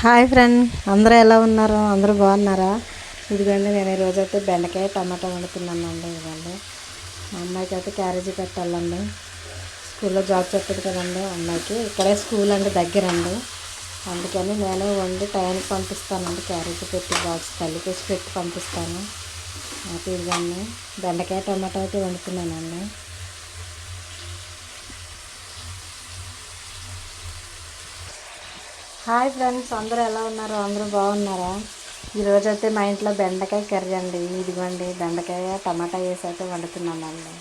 Hi friend, అందరూ ఎలా ఉన్నారు? అందరూ బాగున్నారా? ఇదిగోండి, నేను ఈరోజైతే బెండకాయ టమాటా వండుతున్నానండి. ఇదిగోండి, మా అమ్మాయికి అయితే క్యారేజీ పెట్టాలండి. స్కూల్లో జాబ్ చెప్పదు కదండి అమ్మాయికి. ఇక్కడే స్కూల్ అండి, దగ్గరండి. అందుకని నేను వండి టైంకి పంపిస్తానండి. క్యారేజీ పెట్టి బాక్స్ కలిపేసి పెట్టి పంపిస్తాను. ఇదిగోండి, బెండకాయ టమాటా అయితే వండుతున్నానండి. హాయ్ ఫ్రెండ్స్, అందరూ ఎలా ఉన్నారు? అందరూ బాగున్నారా? ఈరోజైతే మా ఇంట్లో బెండకాయ కర్రీ అండి. ఇదిగోండి, బెండకాయ టమాటా వేసి అయితే వండుతున్నామండి.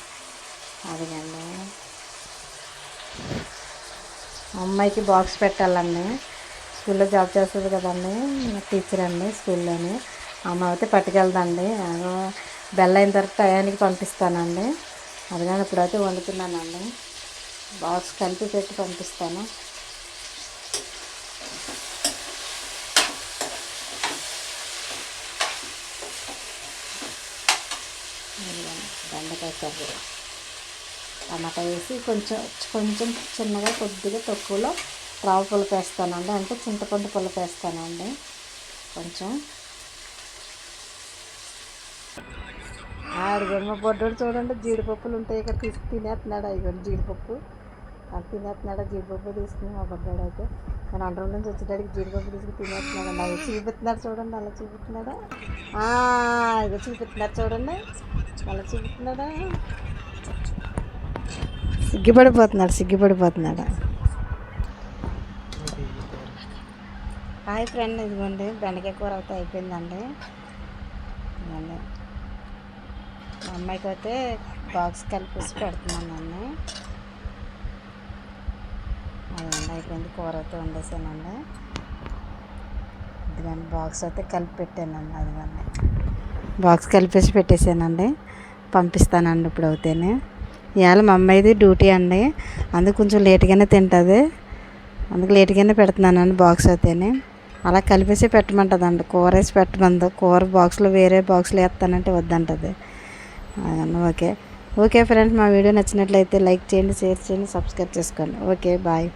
అదిగండి, అమ్మాయికి బాక్స్ పెట్టాలండి. స్కూల్లో జాబ్ చేస్తుంది కదండి, టీచర్ అండి స్కూల్లోని. అమ్మ అయితే పట్టుకెళ్దండి. బెల్ అయిన తర్వాత టయానికి పంపిస్తానండి. అదిగాని ఇప్పుడైతే వండుతున్నానండి. బాక్స్ కలిపి పెట్టి పంపిస్తాను. బెండకాయ కర్రీ టమాటా వేసి కొంచెం కొంచెం చిన్నగా కొద్దిగా తక్కువలో రావు పులుపు వేస్తానండి, అంటే చింతపండు పులుపు వేస్తానండి కొంచెం. ఆడిగమ్మ బొడ్డోడు చూడండి, జీడిపప్పులు ఉంటాయి ఇక్కడ తీసి తినేస్తున్నాడు. అయిపోయింది జీడిపప్పు అది తినేస్తున్నాడు. జీడిపప్పు తీసుకుని మా బొడ్డోడు అయితే నేను అండర్ నుంచి వచ్చేటాడికి జీడిపప్పు తీసుకుని తినేస్తున్నాడు. అలా చూపిస్తున్నాడు చూడండి, అలా చూపిస్తున్నాడా? ఇక చూపిస్తున్నాడు చూడండి, అలా చూపిస్తున్నాడా? సిగ్గుపడిపోతున్నాడు. హాయ్ ఫ్రెండ్, ఇదిగోండి బెండకాయ కూర అయితే అయిపోయిందండి. ఇదిగోండి, మా అమ్మాయికి అయితే బాక్స్ కలిపేసి పెడుతున్నానండి. అదండి అయిపోయింది, కూర అయితే వండేసానండి. ఇదిగోండి బాక్స్ అయితే కలిపి పెట్టానండి. అదిగోండి బాక్స్ కలిపేసి పెట్టేసానండి, పంపిస్తానండి ఇప్పుడు అవుతేనే. ఇవాళ మా అమ్మాయిది డ్యూటీ అండి, అందుకు కొంచెం లేట్గానే తింటుంది. అందుకు లేట్గానే పెడుతున్నానండి బాక్స్ అయితేనే. అలా కలిపేసి పెట్టమంటుందండి, కూర వేసి పెట్టమంది. కూర బాక్స్లో వేరే బాక్స్లో వేస్తానంటే వద్దంటుంది. ఓకే ఓకే ఫ్రెండ్స్, మా వీడియో నచ్చినట్లయితే లైక్ చేయండి, షేర్ చేయండి, సబ్స్క్రైబ్ చేసుకోండి. Okay bye.